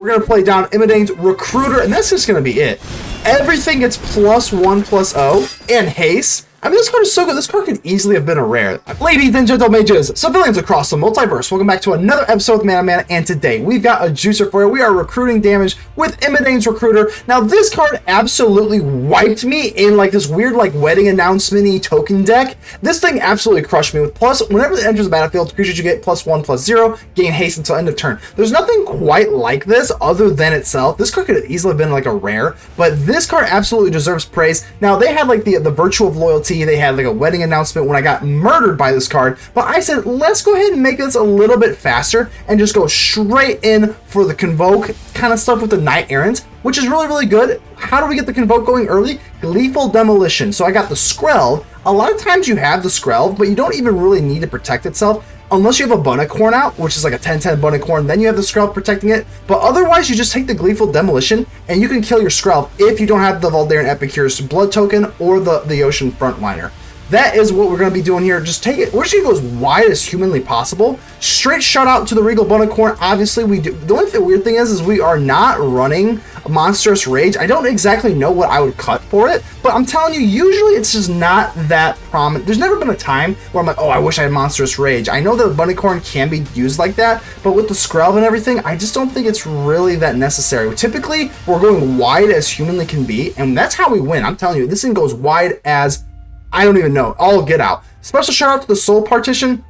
We're going to play down Imodane's Recruiter, and that's just going to be it. Everything gets +1/+0 and haste. I mean, this card is so good. This card could easily have been a rare. Ladies and gentlemen, civilians across the multiverse, welcome back to another episode of Man on Man, and today we've got a juicer for you. We are recruiting damage with Imodane's Recruiter. Now, this card absolutely wiped me in like this weird like wedding announcement-y token deck. This thing absolutely crushed me with plus, whenever it enters the battlefield, creatures you get +1/+0, gain haste until end of turn. There's nothing quite like this other than itself. This card could have easily been like a rare, but this card absolutely deserves praise. Now, they had like the virtue of loyalty. They had like a wedding announcement when I got murdered by this card, but I said let's go ahead and make this a little bit faster and just go straight in for the convoke kind of stuff with the Knight-Errant, which is really good. How do we get the convoke going early? Gleeful Demolition. So I got the Skrelv. A lot of times you have the Skrelv, but you don't even really need to protect itself unless you have a Bunnicorn out, which is like a 10/10 Bunnicorn, then you have the Skrelv protecting it. But otherwise, you just take the Gleeful Demolition, and you can kill your Skrelv if you don't have the Voldaren Epicure's Blood Token or the Yotian Frontliner. That is what we're going to be doing here. Just take it. We're just going to go as wide as humanly possible. Straight shut out to the Regal Bunnicorn. Obviously, we do. The only weird thing is we are not running a Monstrous Rage. I don't exactly know what I would cut for it, but I'm telling you, usually it's just not that prominent. There's never been a time where I'm like, oh, I wish I had Monstrous Rage. I know that Bunnicorn can be used like that, but with the Skrelv and everything, I just don't think it's really that necessary. Typically, we're going wide as humanly can be, and that's how we win. I'm telling you, this thing goes wide as I don't even know. I'll get out. Special shout out to the Soul Partition.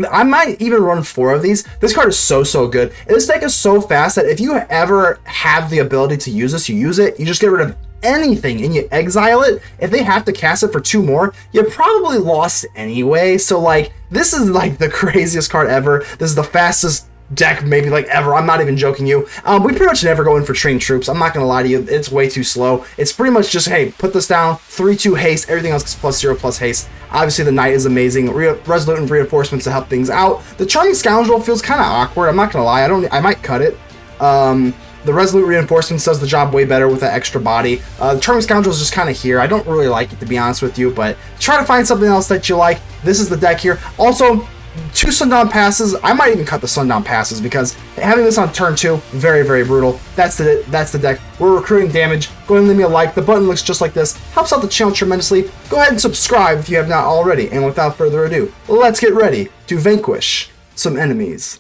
I might even run 4 of these. This card is so good. And this deck is so fast that if you ever have the ability to use this, you use it. You just get rid of anything and you exile it. If they have to cast it for 2 more, you probably lost anyway. So like, this is like the craziest card ever. This is the fastest deck maybe like ever. I'm not even joking you. We pretty much never go in for trained troops. I'm not gonna lie to you, it's way too slow. It's pretty much just, hey, put this down, 3/2 haste, everything else is +0 haste. Obviously the Knight is amazing. Resolute Reinforcements to help things out. The Charming Scoundrel feels kind of awkward. I'm not gonna lie. I might cut it. The Resolute Reinforcements does the job way better with that extra body. The Charming Scoundrel is just kind of here. I don't really like it, to be honest with you, but try to find something else that you like. This is the deck here. Also, 2 Sundown Passes. I might even cut the Sundown Passes because having this on turn 2, very brutal. That's the deck. We're recruiting damage. Go ahead and leave me a like. The button looks just like this. Helps out the channel tremendously. Go ahead and subscribe if you have not already. And without further ado, let's get ready to vanquish some enemies.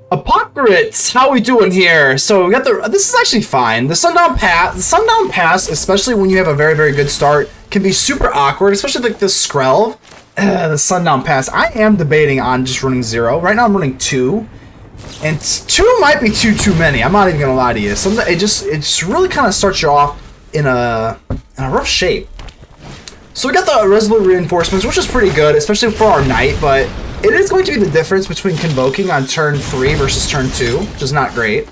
Apocalypse, how we doing here? So we got this is actually fine. The Sundown Pass, especially when you have a very good start, can be super awkward, especially like this Skrelv. The Sundown Pass. I am debating on just running 0. Right now I'm running 2. And 2 might be too many. I'm not even gonna lie to you. It just really kind of starts you off in a rough shape. So we got the Resolute Reinforcements, which is pretty good, especially for our Knight, but it is going to be the difference between convoking on turn 3 versus turn 2, which is not great.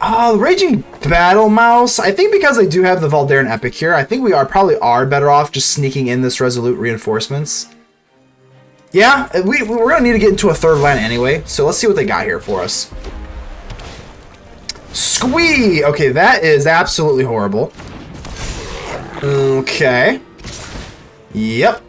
The Raging Battle Mouse, I think because I do have the Voldaren Epicure, I think we probably are better off just sneaking in this Resolute Reinforcements. Yeah, we're going to need to get into a 3rd land anyway, so let's see what they got here for us. Squee! Okay, that is absolutely horrible. Okay. Yep.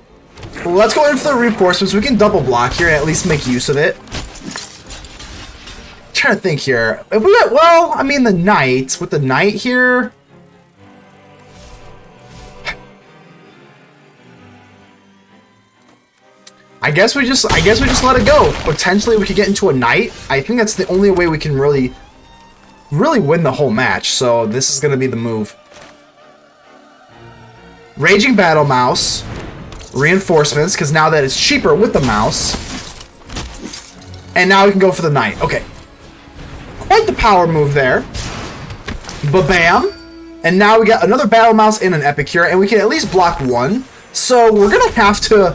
Well, let's go in for the reinforcements. We can double block here and at least make use of it. I'm trying to think here. If we got, well, I mean the Knight. With the Knight here. I guess we just let it go. Potentially we could get into a Knight. I think that's the only way we can really win the whole match. So this is gonna be the move. Raging Battle Mouse. Reinforcements, because now that it's cheaper with the mouse. And now we can go for the Knight. Okay. Quite the power move there. Ba-bam. And now we got another Battle Mouse and an Epicure, and we can at least block 1. So we're gonna have to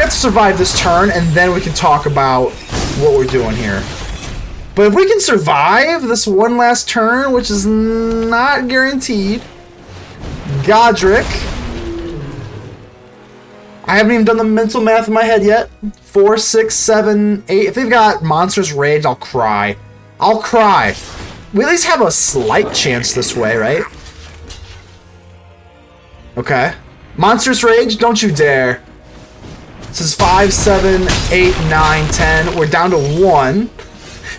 survive this turn, and then we can talk about what we're doing here. But if we can survive this one last turn, which is not guaranteed. Godric. I haven't even done the mental math in my head yet. 4, 6, 7, 8. If they've got Monstrous Rage, I'll cry. I'll cry. We at least have a slight chance this way, right? Okay. Monstrous Rage, don't you dare. This is 5, 7, 8, 9, 10. We're down to 1.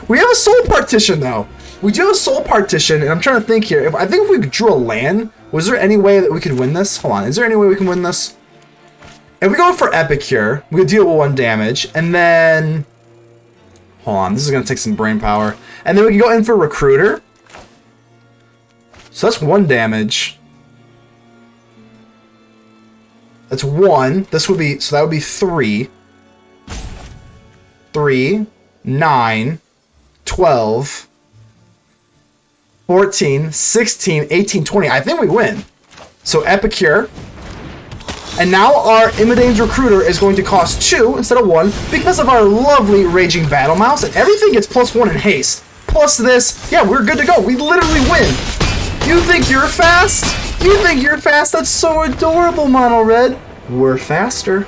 We have a Soul Partition, though. We do have a Soul Partition, and I'm trying to think here. I think if we drew a land, was there any way that we could win this? Hold on. Is there any way we can win this? If we go for Epicure, we deal with 1 damage, and then... Hold on. This is going to take some brain power. And then we can go in for Recruiter. So that's 1 damage. That's 1. This would be... So that would be 3. 3, 9, 12... 14, 16, 18, 20. I think we win. So Epicure. And now our Imodane's Recruiter is going to cost 2 instead of 1 because of our lovely Raging Battle Mouse. And everything gets +1 in haste. Plus this. Yeah, we're good to go. We literally win. You think you're fast? You think you're fast? That's so adorable, Mono Red. We're faster.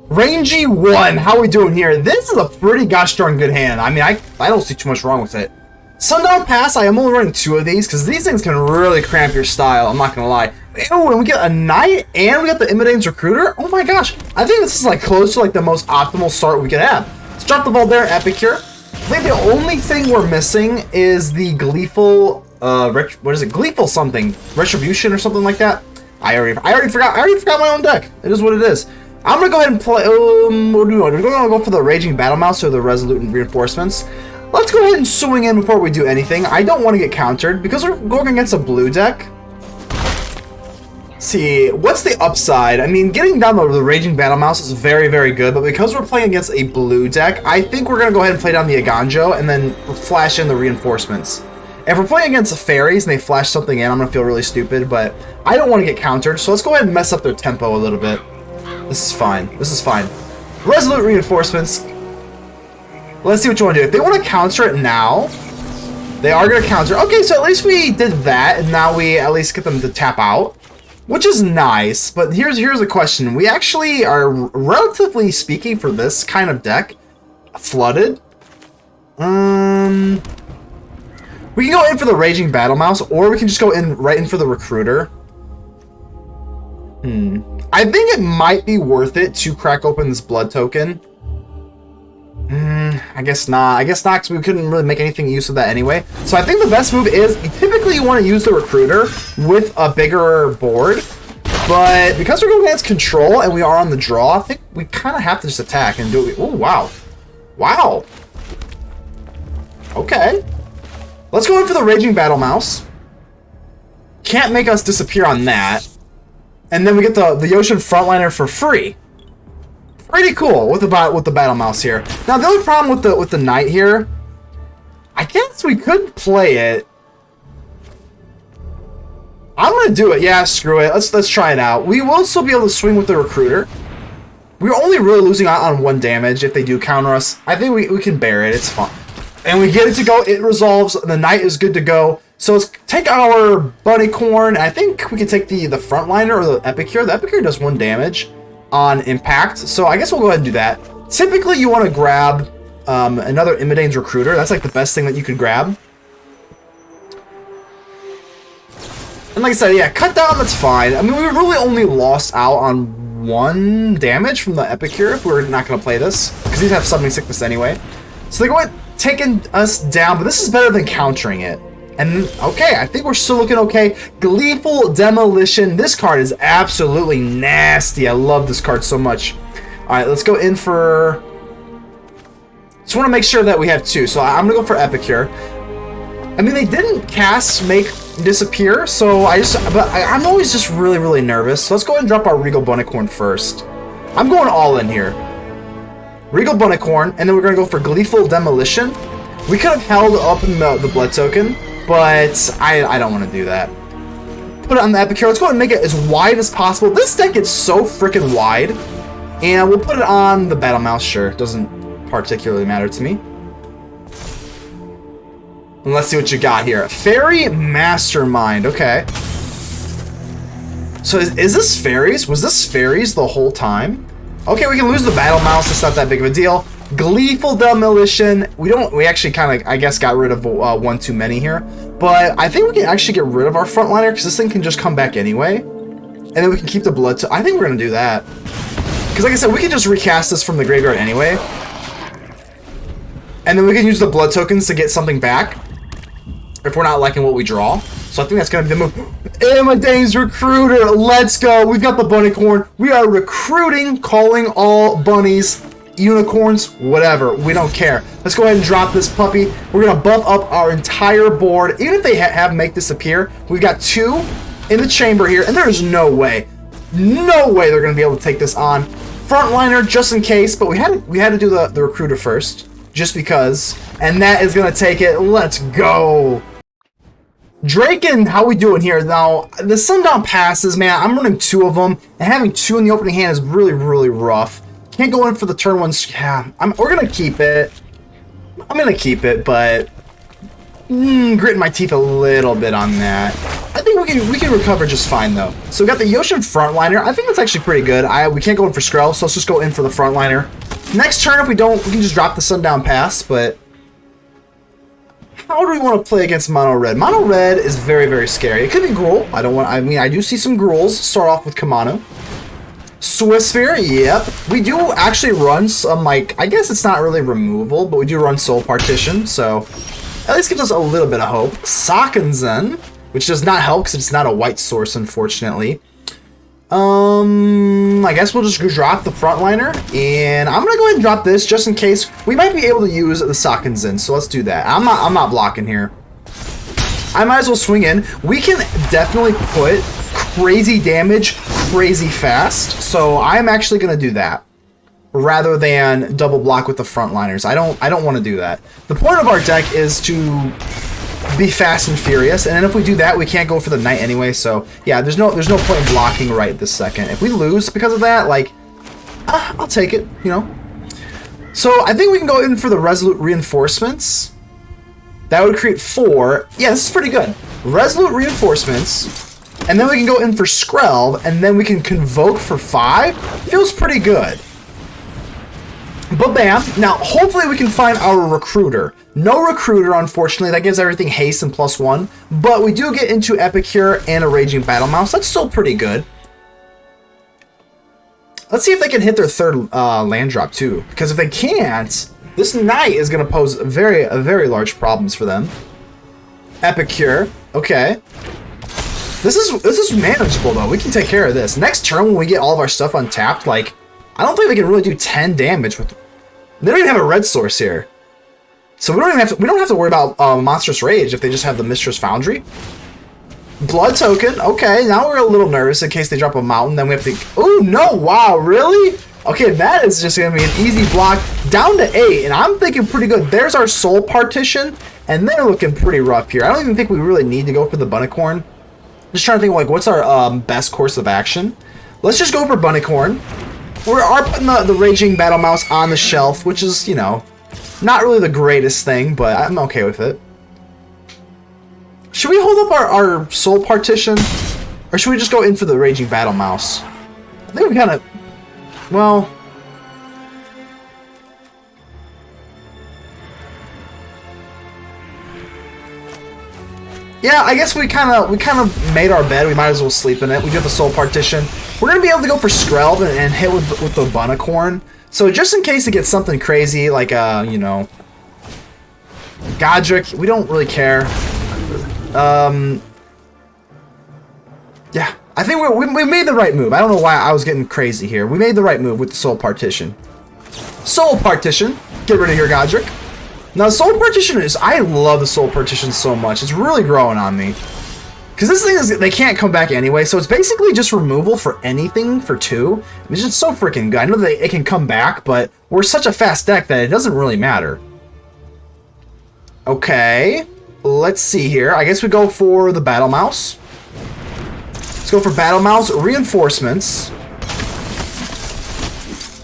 Rangy 1. How are we doing here? This is a pretty gosh darn good hand. I mean, I don't see too much wrong with it. Sundown Pass, I am only running 2 of these because these things can really cramp your style, I'm not going to lie. Oh, and we get a Knight and we got the Imodane's Recruiter? Oh my gosh, I think this is like close to like the most optimal start we could have. Let's drop the Voldaren Epicure. I think the only thing we're missing is the Gleeful, what is it, Gleeful something, Retribution or something like that. I already forgot my own deck. It is what it is. I'm going to go ahead and play, what do we want? We're going to go for the Raging Battle Mouse or the Resolute Reinforcements. Let's go ahead and swing in before we do anything. I don't want to get countered because we're going against a blue deck. See, what's the upside? I mean, getting down the Raging Battle Mouse is very, very good, but because we're playing against a blue deck, I think we're going to go ahead and play down the Eiganjo and then flash in the Reinforcements. If we're playing against the Fairies and they flash something in, I'm going to feel really stupid, but I don't want to get countered, so let's go ahead and mess up their tempo a little bit. This is fine. This is fine. Resolute Reinforcements. Let's see what you want to do. If they want to counter it now, they are going to counter. Okay, so at least we did that, and now we at least get them to tap out, which is nice. But here's the question. We actually are, relatively speaking, for this kind of deck, flooded. We can go in for the Raging Battle Mouse, or we can just go right in for the Recruiter. I think it might be worth it to crack open this blood token. I guess not. I guess not, because we couldn't really make anything use of that anyway. So I think the best move is, typically you want to use the Recruiter with a bigger board. But because we're going against control and we are on the draw, I think we kind of have to just attack and do it. Oh, wow. Wow. Okay. Let's go in for the Raging Battle Mouse. Can't make us disappear on that. And then we get the Yotian Frontliner for free. Pretty cool with the Battle Mouse here. Now the only problem with the Knight here, I guess we could play it. I'm gonna do it. Yeah, screw it. Let's try it out. We will still be able to swing with the Recruiter. We're only really losing out on 1 damage if they do counter us. I think we can bear it. It's fun. And we get it to go. It resolves. The Knight is good to go. So let's take our Bunnicorn. I think we can take the Frontliner or the Epicure. The Epicure does 1 damage on impact, so I guess we'll go ahead and do that. Typically, you want to grab another Imodane's Recruiter. That's like the best thing that you could grab. And like I said, yeah, cut down, that's fine. I mean, we really only lost out on 1 damage from the Epicure if we're not going to play this, because these have Summoning Sickness anyway. So they're going taking us down, but this is better than countering it. And, okay, I think we're still looking okay. Gleeful Demolition. This card is absolutely nasty. I love this card so much. Alright, let's go in for... Just want to make sure that we have 2. So I'm going to go for Epicure. I mean, they didn't cast Make Disappear, so I'm always just really, really nervous. So let's go ahead and drop our Regal Bunnicorn first. I'm going all in here. Regal Bunnicorn, and then we're going to go for Gleeful Demolition. We could have held up in the blood token, but I don't want to do that. Put it on the Epicure. Let's go ahead and make it as wide as possible. This deck gets so freaking wide. And we'll put it on the Battle Mouse. Sure, doesn't particularly matter to me. And let's see what you got here. Fairy Mastermind. Okay. So is this Fairies? Was this Fairies the whole time? Okay, we can lose the Battle Mouse. It's not that big of a deal. Gleeful Demolition. We actually kind of, I guess, got rid of 1 too many here. But I think we can actually get rid of our Frontliner because this thing can just come back anyway. And then we can keep the blood. I think we're going to do that. Because like I said, we can just recast this from the graveyard anyway. And then we can use the blood tokens to get something back if we're not liking what we draw. So I think that's going to be the move. Imodane's Recruiter. Let's go. We've got the Bunnicorn. We are recruiting, calling all bunnies, unicorns, whatever. We don't care. Let's go ahead and drop this puppy. We're going to buff up our entire board. Even if they have make disappear, we've got 2 in the chamber here. And there's no way they're going to be able to take this on. Frontliner, just in case. But we had to do the Recruiter first. Just because. And that is going to take it. Let's go. Draken, how we doing here? Now, the Sundown Passes, man, I'm running 2 of them. And having 2 in the opening hand is really, really rough. Can't go in for the turn 1. Yeah, we're going to keep it. I'm going to keep it, but gritting my teeth a little bit on that. I think we can recover just fine, though. So we got the Yotian Frontliner. I think that's actually pretty good. We can't go in for Skrelv, so let's just go in for the Frontliner. Next turn, if we don't, we can just drop the Sundown Pass, but how do we want to play against Mono Red? Mono Red is very, very scary. It could be Gruul. I do see some Gruuls. Start off with Kamano. Swissphere, yep. We do actually run some, like, I guess it's not really removal, but we do run Soul Partition, so at least gives us a little bit of hope. Sokenzan, which does not help because it's not a white source, unfortunately. I guess we'll just drop the Frontliner, and I'm gonna go ahead and drop this just in case we might be able to use the Sokenzan. So let's do that. I'm not blocking here. I might as well swing in. We can definitely put crazy damage crazy fast, so I'm actually gonna do that rather than double block with the Frontliners. I don't want to do that. The point of our deck is to be fast and furious, and then if we do that, we can't go for the Knight anyway. So yeah, there's no point in blocking right this second. If we lose because of that, like, I'll take it, you know. So I think we can go in for the Resolute Reinforcements. That would create 4. Yeah, this is pretty good. Resolute Reinforcements, and then we can go in for Skrelv, and then we can Convoke for 5. Feels pretty good. But bam. Now, hopefully we can find our Recruiter. No Recruiter, unfortunately. That gives everything haste and +1. But we do get into Epicure and a Raging Battle Mouse. That's still pretty good. Let's see if they can hit their 3rd land drop, too. Because if they can't, this Knight is going to pose very large problems for them. Epicure. Okay. This is manageable, though. We can take care of this. Next turn, when we get all of our stuff untapped, like, I don't think they can really do 10 damage with. They don't even have a red source here, so we don't have to worry about Monstrous Rage if they just have the Mistress Foundry. Blood token. Okay, now we're a little nervous in case they drop a mountain. Then we have to. Oh no! Wow, really? Okay, that is just gonna be an easy block down to 8, and I'm thinking pretty good. There's our Soul Partition, and they're looking pretty rough here. I don't even think we really need to go for the Bunnicorn. Just trying to think like what's our best course of action. Let's just go for Bunnicorn. We are putting the Raging Battle Mouse on the shelf, which is, you know, not really the greatest thing, but I'm okay with it. Should we hold up our Soul Partition? Or should we just go in for the Raging Battle Mouse? I think we kind of... Well... Yeah, I guess we kind of made our bed. We might as well sleep in it. We do the Soul Partition. We're gonna be able to go for Skrelv and hit with the Bunnicorn. So just in case it gets something crazy, like you know, Godric, we don't really care. Yeah, I think we made the right move. I don't know why I was getting crazy here. We made the right move with the Soul Partition. Soul Partition. Get rid of your Godric. Now, Soul Partition is... I love the Soul Partition so much. It's really growing on me. Because this thing is... They can't come back anyway, so it's basically just removal for anything for 2. It's just so freaking good. I know that it can come back, but we're such a fast deck that it doesn't really matter. Okay. Let's see here. I guess we go for the Battle Mouse. Let's go for Battle Mouse Reinforcements.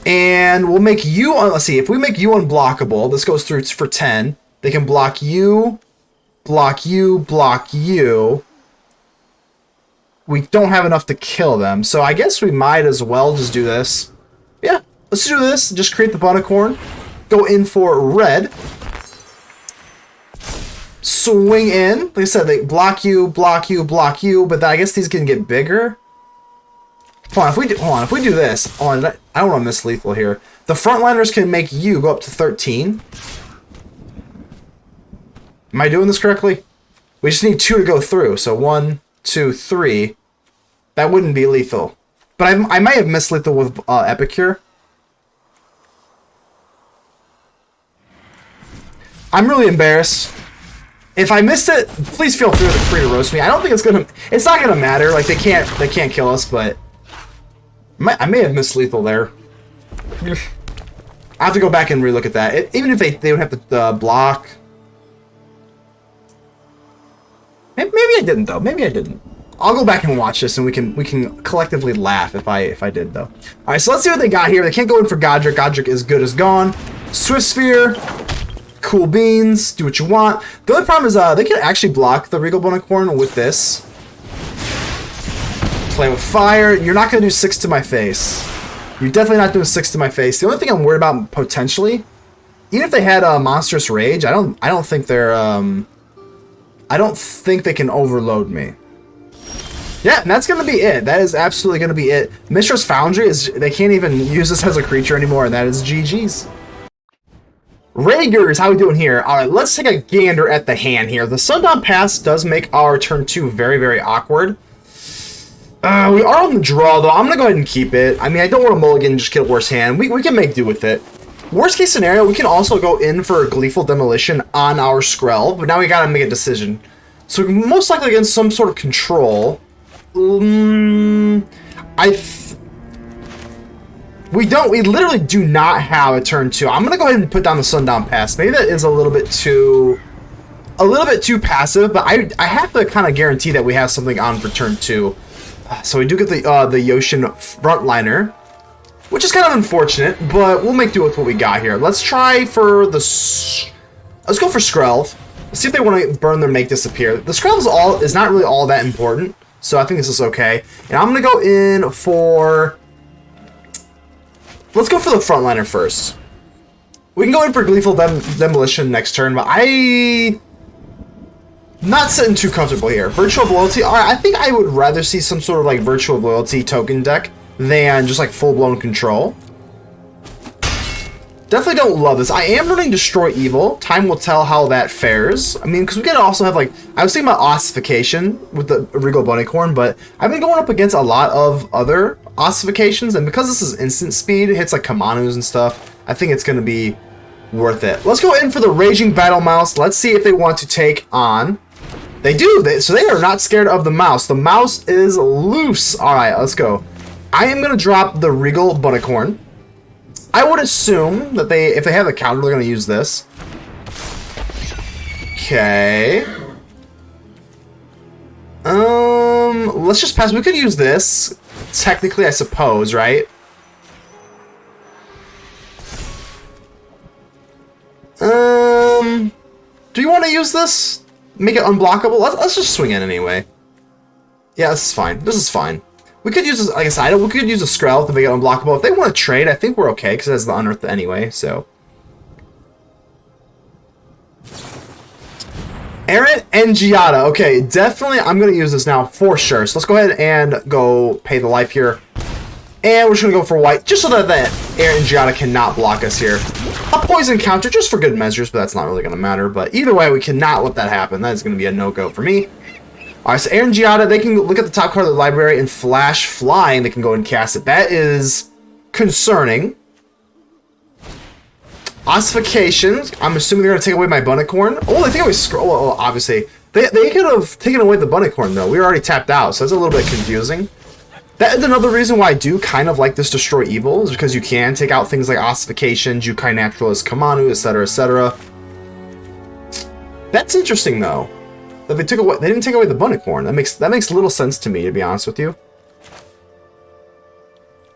And we'll make you, let's see, if we make you unblockable, this goes through for 10. They can block you, block you, block you. We don't have enough to kill them, so I guess we might as well just do this. Yeah, let's do this. Just create the Bunnicorn. Go in for red. Swing in. Like I said, they block you, block you, block you, but I guess these can get bigger. Hold on, if we do this, I don't want to miss lethal here. The frontliners can make you go up to 13. Am I doing this correctly? We just need 2 to go through. So 1, 2, 3. That wouldn't be lethal. But I might have missed lethal with Epicure. I'm really embarrassed. If I missed it, please feel free to roast me. I don't think it's not gonna matter. Like they can't kill us, but I may have missed lethal there. I have to go back and relook at that. Even if they would have to block. Maybe I didn't though. Maybe I didn't. I'll go back and watch this, and we can collectively laugh if I did though. All right, so let's see what they got here. They can't go in for Godric. Godric is good as gone. Swift Sphere. Cool beans, do what you want. The only problem is they can actually block the Regal Bunnicorn with this. Play with fire. You're not going to do 6 to my face. You're definitely not doing 6 to my face. The only thing I'm worried about potentially, even if they had a monstrous rage, I don't think they're I don't think they can overload me. Yeah, and that's going to be it. That is absolutely going to be it. Mishra's Foundry they can't even use this as a creature anymore, and that is GG's. Raigers, how we doing here? All right, let's take a gander at the hand here. The Sundown Pass does make our turn 2 very, very awkward. We are on the draw, though. I'm going to go ahead and keep it. I mean, I don't want to mulligan and just get a worse hand. We can make do with it. Worst case scenario, we can also go in for a Gleeful Demolition on our Skrelv, but now we got to make a decision. So most likely against some sort of control. We literally do not have a turn 2. I'm gonna go ahead and put down the Sundown Pass. Maybe that is a little bit too passive, but I have to kind of guarantee that we have something on for turn 2. So we do get the Yotian Frontliner, which is kind of unfortunate, but we'll make do with what we got here. Let's try for let's go for Skrelv. Let's see if they want to burn their make disappear. The Skrelv is not really all that important, so I think this is okay. And I'm gonna go in for. Let's go for the frontliner first. We can go in for Gleeful Demolition next turn, but I'm not sitting too comfortable here. Virtue of Loyalty. All right, I think I would rather see some sort of like Virtue of Loyalty token deck than just like full-blown control. Definitely don't love this. I am running Destroy Evil. Time will tell how that fares. I mean, because we can also have like, I was thinking about ossification with the Regal Bunnicorn, but I've been going up against a lot of other ossifications, and because this is instant speed, it hits like Kamanus and stuff, I think it's going to be worth it. Let's go in for the Raging Battle Mouse. Let's see if they want to take on. They do. So they are not scared of the mouse. The mouse is loose. All right, let's go. I am going to drop the Regal Bunnicorn. I would assume that if they have a counter, they're going to use this. Okay. Let's just pass. We could use this. Technically, I suppose, right? Do you want to use this? Make it unblockable? Let's just swing in anyway. Yeah, this is fine. This is fine. We could use this, like I said, we could use a Skrelv to make it unblockable. If they want to trade, I think we're okay, because it has the Unearth anyway, so. Errant and Giada. Okay, definitely I'm going to use this now for sure. So let's go ahead and go pay the life here. And we're just going to go for white, just so that Errant and Giada cannot block us here. A poison counter, just for good measures, but that's not really going to matter. But either way, we cannot let that happen. That is going to be a no-go for me. Alright, so Errant and Giada, they can look at the top card of the library and flash flying. They can go and cast it. That is concerning. Ossifications. I'm assuming they're going to take away my Bunnicorn. Oh, they take away Skrelv. Oh, obviously. They could have taken away the Bunnicorn, though. We were already tapped out, so it's a little bit confusing. That is another reason why I do kind of like this Destroy Evil, is because you can take out things like Ossification, Jukai Naturalist, Kamanu, etc., etc. That's interesting, though. That they didn't take away the Bunnicorn. That makes little sense to me, to be honest with you.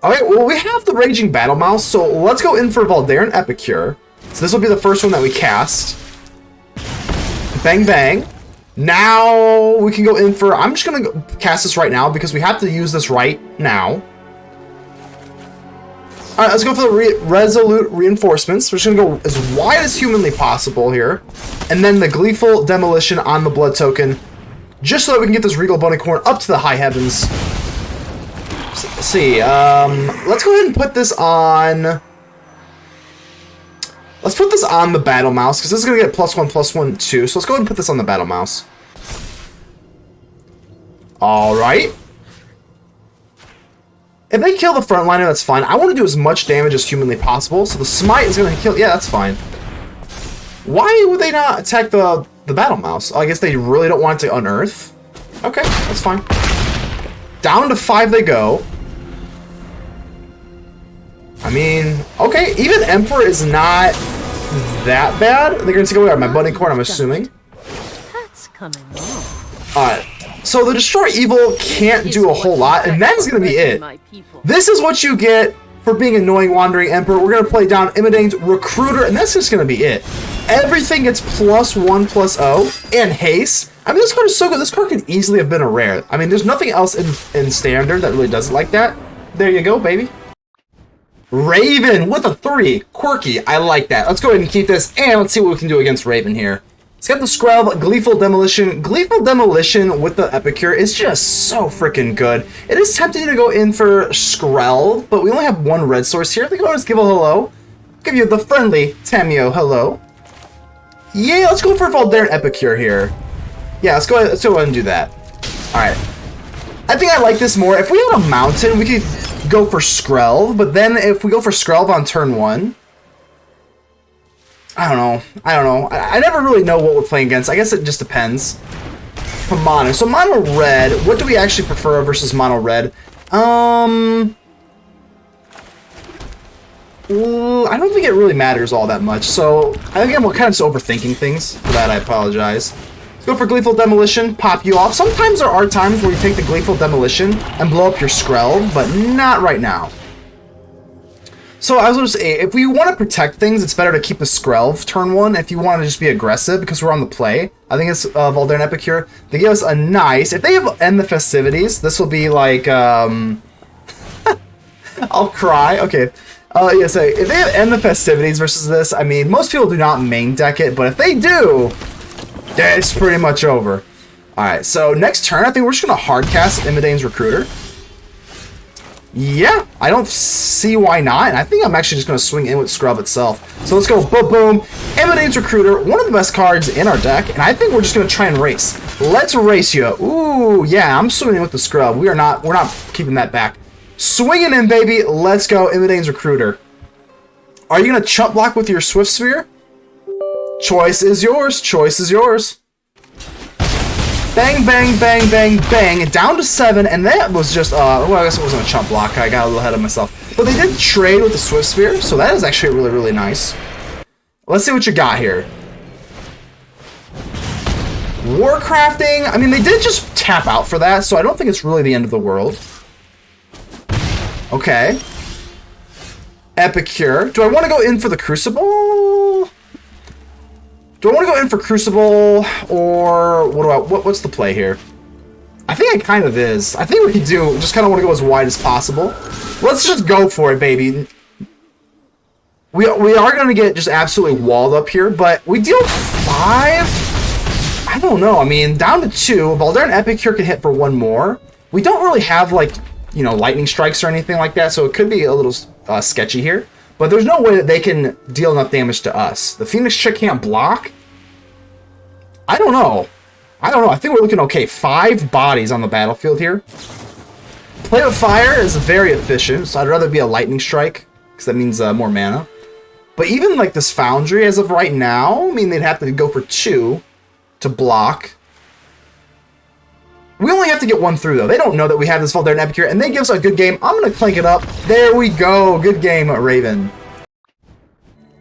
Alright, well, we have the Raging Battle Mouse, so let's go in for Voldaren Epicure. So this will be the first one that we cast. Bang, bang. Now we can go in for... I'm just going to cast this right now because we have to use this right now. Alright, let's go for the Resolute Reinforcements. We're just going to go as wide as humanly possible here. And then the Gleeful Demolition on the Blood Token. Just so that we can get this Regal Bunnicorn up to the high heavens. let's see. Let's go ahead and put this on. Let's put this on the battle mouse, because this is going to get +1/+1 too. So let's go ahead and put this on the battle mouse. Alright. If they kill the frontliner, that's fine. I want to do as much damage as humanly possible. So the smite is going to kill. Yeah, that's fine. Why would they not attack the battle mouse? Oh, I guess they really don't want it to unearth. Okay, that's fine. Down to 5 they go. I mean, okay, even Emperor is not that bad. They're going to take away my Bunnicorn, I'm assuming. That's coming on. Alright, so the Destroy Evil can't do a whole lot, and that's going to be it. This is what you get for being annoying Wandering Emperor. We're going to play down Imodane's Recruiter, and that's just going to be it. Everything gets +1/+0, and haste. I mean, this card is so good. This card could easily have been a rare. I mean, there's nothing else in Standard that really does it like that. There you go, baby. Raven with a 3. Quirky. I like that. Let's go ahead and keep this, and let's see what we can do against Raven here. It's got the Skrelv, Gleeful Demolition. Gleeful Demolition with the Epicure is just so freaking good. It is tempting to go in for Skrelv, but we only have one red source here. I think I'll just give a hello. Give you the friendly Tamio hello. Yeah, let's go for Voldaren Epicure here. Yeah, let's go ahead and do that. Alright. I think I like this more. If we had a mountain, we could go for Skrelv, but then if we go for Skrelv on turn 1, I don't know. I never really know what we're playing against. I guess it just depends. For mono. So mono red, what do we actually prefer versus mono red? I don't think it really matters all that much. So I think I'm kind of just overthinking things. For that, I apologize. Let's go for Gleeful Demolition, pop you off. Sometimes there are times where you take the Gleeful Demolition and blow up your Skrelv, but not right now. So I was going to say, if we want to protect things, it's better to keep the Skrelv turn 1 if you want to just be aggressive, because we're on the play. I think it's Voldaren Epicure. They give us a nice... If they have End the Festivities, this will be like... I'll cry. Okay. Yeah, so if they have End the Festivities versus this, I mean, most people do not main deck it, but if they do, it's pretty much over. Alright, so next turn, I think we're just going to hardcast Imodane's Recruiter. Yeah, I don't see why not, and I think I'm actually just going to swing in with Skrelv itself. So let's go, boom, boom. Imodane's Recruiter, one of the best cards in our deck, and I think we're just going to try and race. Let's race you. Ooh, yeah, I'm swinging in with the Skrelv. We're not keeping that back. Swinging in, baby. Let's go, Imodane's Recruiter. Are you going to chump block with your Swift Sphere? Choice is yours. Choice is yours. Bang, bang, bang, bang, bang. Down to 7, and that was just, well, I guess it wasn't a chump block. I got a little ahead of myself. But they did trade with the Swift Sphere, so that is actually really, really nice. Let's see what you got here. Warcrafting. I mean, they did just tap out for that, so I don't think it's really the end of the world. Okay. Epicure. Do I want to go in for the Crucible? Do I want to go in for Crucible, or what's the play here? I think it kind of is. I think we do just kind of want to go as wide as possible. Let's just go for it, baby. We are going to get just absolutely walled up here, but we deal 5? I don't know. I mean, down to 2. Voldaren Epicure can hit for 1 more. We don't really have, like, you know, lightning strikes or anything like that, so it could be a little sketchy here. But there's no way that they can deal enough damage to us. The Phoenix Chick can't block? I don't know. I think we're looking okay. 5 bodies on the battlefield here. Play with Fire is very efficient, so I'd rather be a Lightning Strike, because that means more mana. But even like this Foundry, as of right now, I mean, they'd have to go for 2 to block. We only have to get 1 through, though. They don't know that we have this Voldaren Epicure, and they give us a good game. I'm going to clank it up. There we go. Good game, Raven.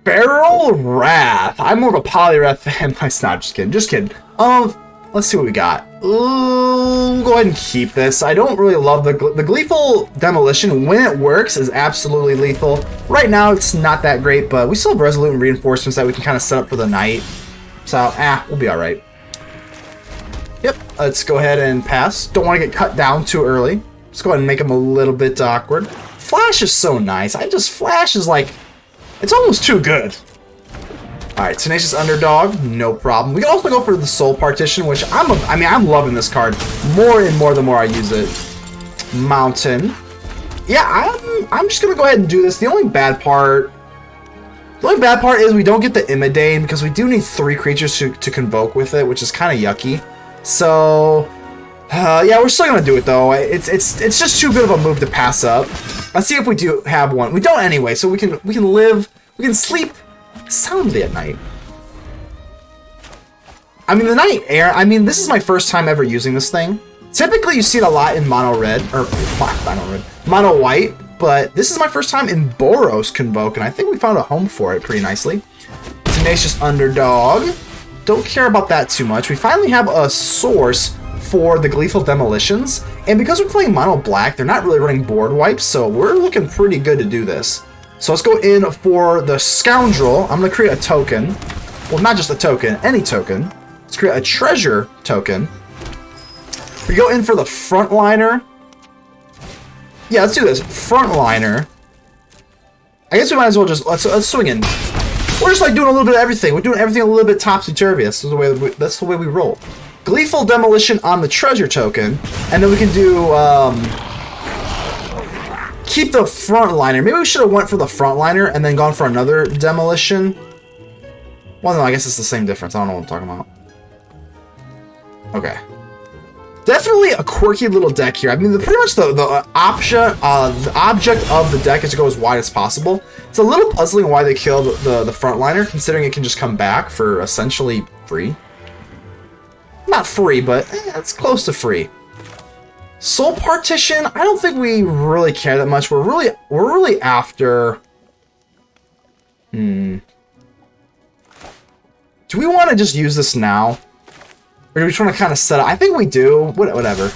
Feral Wrath. I'm more of a Poliwrath fan. I'm not, just kidding. Just kidding. Let's see what we got. We'll go ahead and keep this. I don't really love the Gleeful Demolition. When it works, is absolutely lethal. Right now, it's not that great, but we still have Resolute Reinforcements that we can kind of set up for the night. So, we'll be alright. Yep, let's go ahead and pass. Don't want to get cut down too early. Let's go ahead and make them a little bit awkward. Flash is so nice. Flash is like, it's almost too good. Alright, Tenacious Underdog, no problem. We can also go for the Soul Partition, which I'm loving this card more and more the more I use it. Mountain. yeah, I'm just gonna go ahead and do this. The only bad part is we don't get the Imodane because we do need 3 creatures to convoke with it, which is kind of yucky. So, yeah, we're still gonna do it though. It's just too good of a move to pass up. Let's see if we do have one. We don't anyway, so we can sleep soundly at night. I mean, the Knight-Errant, I mean, this is my first time ever using this thing. Typically, you see it a lot in mono red, or mono white, but this is my first time in Boros Convoke, and I think we found a home for it pretty nicely. Tenacious Underdog. Don't care about that too much. We finally have a source for the Gleeful Demolitions, and because we're playing mono black, they're not really running board wipes, so we're looking pretty good to do this. So let's go in for the Scoundrel. I'm going to create a token. Well, not just a token, any token. Let's create a treasure token. We go in for the Frontliner. Yeah, let's do this. Frontliner. I guess we might as well just let's swing in. We're just like doing a little bit of everything. We're doing everything a little bit topsy-turvy. That's the way we roll. Gleeful Demolition on the treasure token, and then we can do keep the Frontliner. Maybe we should have went for the Frontliner and then gone for another demolition. Well, no, I guess it's the same difference. I don't know what I'm talking about. Okay. Definitely a quirky little deck here. I mean, pretty much the object of the deck is to go as wide as possible. It's a little puzzling why they killed the Frontliner, considering it can just come back for essentially free. Not free, but it's close to free. Soul Partition, I don't think we really care that much. We're really after... Do we want to just use this now? Or do we just want to kind of set up? I think we do. Whatever.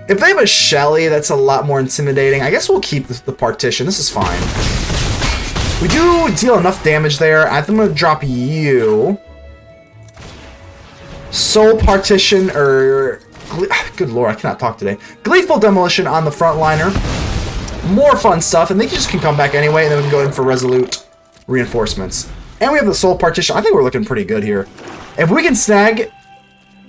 If they have a Shelly, that's a lot more intimidating. I guess we'll keep the Partition. This is fine. We do deal enough damage there. I think I'm going to drop you. Soul Partition, or... Good lord, I cannot talk today. Gleeful Demolition on the Frontliner. More fun stuff, and they just can come back anyway, and then we can go in for Resolute Reinforcements. And we have the Soul Partition. I think we're looking pretty good here. If we can snag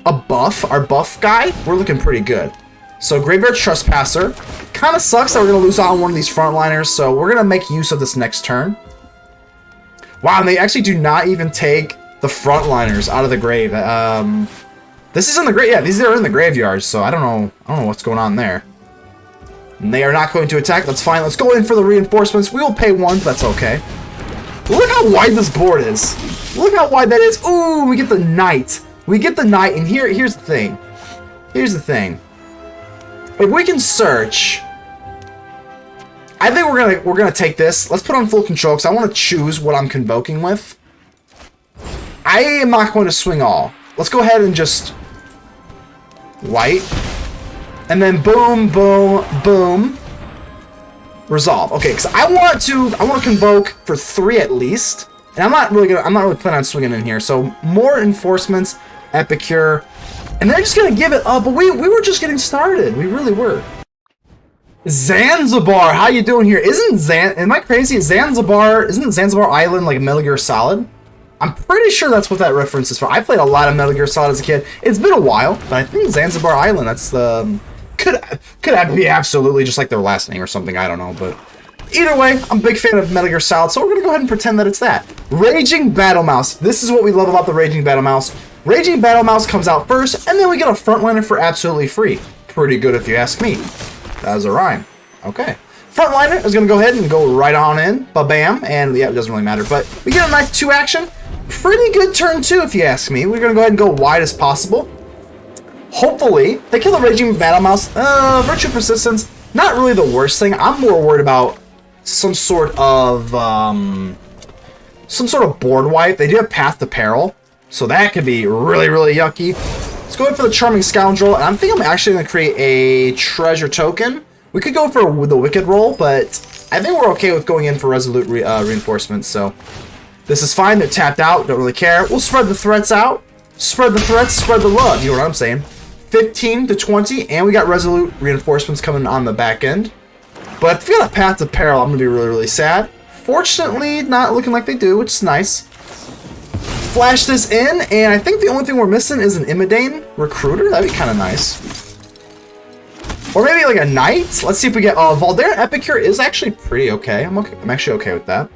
a buff, our buff guy, we're looking pretty good. So Graveyard Trespasser. Kind of sucks that we're going to lose out on one of these Frontliners, so we're going to make use of this next turn. Wow, and they actually do not even take the Frontliners out of the grave. This is in the grave. Yeah, these are in the graveyard, so I don't know what's going on there. And they are not going to attack. That's fine. Let's go in for the reinforcements. We will pay 1, but that's okay. Look how wide this board is. Look how wide that is. Ooh, we get the Knight. We get the Knight, and here's the thing. Here's the thing. If we can search, I think we're gonna take this. Let's put on full control because I want to choose what I'm convoking with. I am not going to swing all. Let's go ahead and just white, and then boom, boom, boom. Resolve. Okay, because I want to convoke for 3 at least, and I'm not really planning on swinging in here. So more enforcements, Epicure, and they're just gonna give it up. But we were just getting started. We really were. Zanzibar, how you doing here? Am I crazy? Isn't Zanzibar Island like Metal Gear Solid? I'm pretty sure that's what that reference is for. I played a lot of Metal Gear Solid as a kid. It's been a while, but I think Zanzibar Island, that's the... Could be absolutely just like their last name or something, I don't know, but... Either way, I'm a big fan of Metal Gear Solid, so we're gonna go ahead and pretend that it's that. Raging Battle Mouse. This is what we love about the Raging Battle Mouse. Raging Battle Mouse comes out first, and then we get a Frontliner for absolutely free. Pretty good if you ask me. That was a rhyme. Okay. Frontliner is gonna go ahead and go right on in, ba-bam, and yeah, it doesn't really matter, but we get a nice 2 action. Pretty good turn 2 if you ask me. We're gonna go ahead and go wide as possible. Hopefully, they kill the Raging Battle Mouse. Virtue Persistence, not really the worst thing. I'm more worried about some sort of board wipe. They do have Path to Peril, so that could be really, really yucky. Let's go in for the Charming Scoundrel, and I think I'm actually going to create a treasure token. We could go for the Wicked roll, but I think we're okay with going in for Resolute Reinforcements, so this is fine. They're tapped out, don't really care. We'll spread the threats out. Spread the threats, spread the love, you know what I'm saying. 15 to 20, and we got Resolute Reinforcements coming on the back end. But if we got a Path to Peril, I'm going to be really, really sad. Fortunately, not looking like they do, which is nice. Flash this in, and I think the only thing we're missing is an Imodane Recruiter. That'd be kind of nice. Or maybe like a Knight. Let's see if we get... Voldaren Epicure is actually pretty okay. I'm actually okay with that.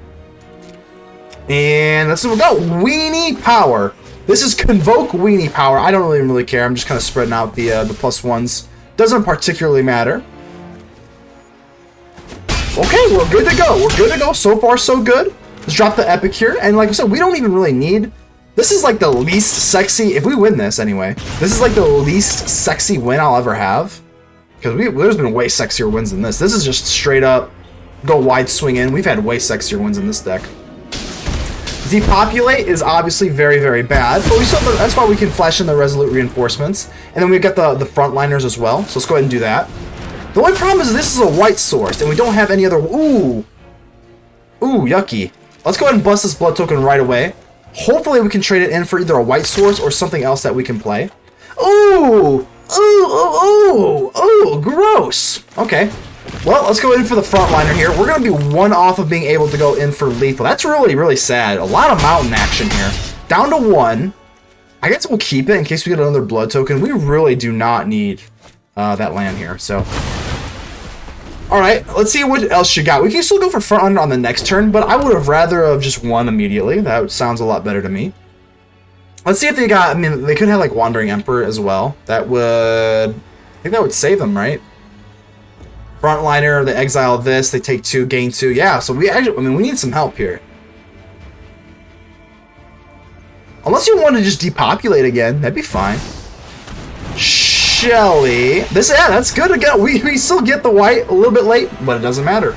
And let's see what we got. Weenie Power. This is Convoke Weenie Power. I don't even really care. I'm just kind of spreading out the +1s. Doesn't particularly matter. Okay, we're good to go. We're good to go. So far, so good. Let's drop the Epicure. And like I said, we don't even really need... This is like the least sexy... If we win this, anyway. This is like the least sexy win I'll ever have. Because there's been way sexier wins than this. This is just straight up go wide swing in. We've had way sexier wins in this deck. Depopulate is obviously very, very bad. But we still, that's why we can flash in the Resolute Reinforcements. And then we've got the Frontliners as well. So let's go ahead and do that. The only problem is this is a white source, and we don't have any other... Ooh. Ooh, yucky. Let's go ahead and bust this blood token right away. Hopefully we can trade it in for either a white source or something else that we can play. Ooh! Ooh, gross. Okay. Well, let's go in for the Frontliner here. We're going to be one off of being able to go in for lethal. That's really, really sad. A lot of mountain action here. Down to 1. I guess we'll keep it in case we get another blood token. We really do not need that land here, so... Alright, let's see what else you got. We can still go for Frontliner on the next turn, but I would have rather have just won immediately. That sounds a lot better to me. Let's see if they got... I mean, they could have, like, Wandering Emperor as well. That would... I think that would save them, right? Frontliner, they exile this, they take 2, gain 2. Yeah, so we actually... I mean, we need some help here. Unless you want to just depopulate again, that'd be fine. Shelly. This, yeah, that's good again. We still get the white a little bit late, but it doesn't matter.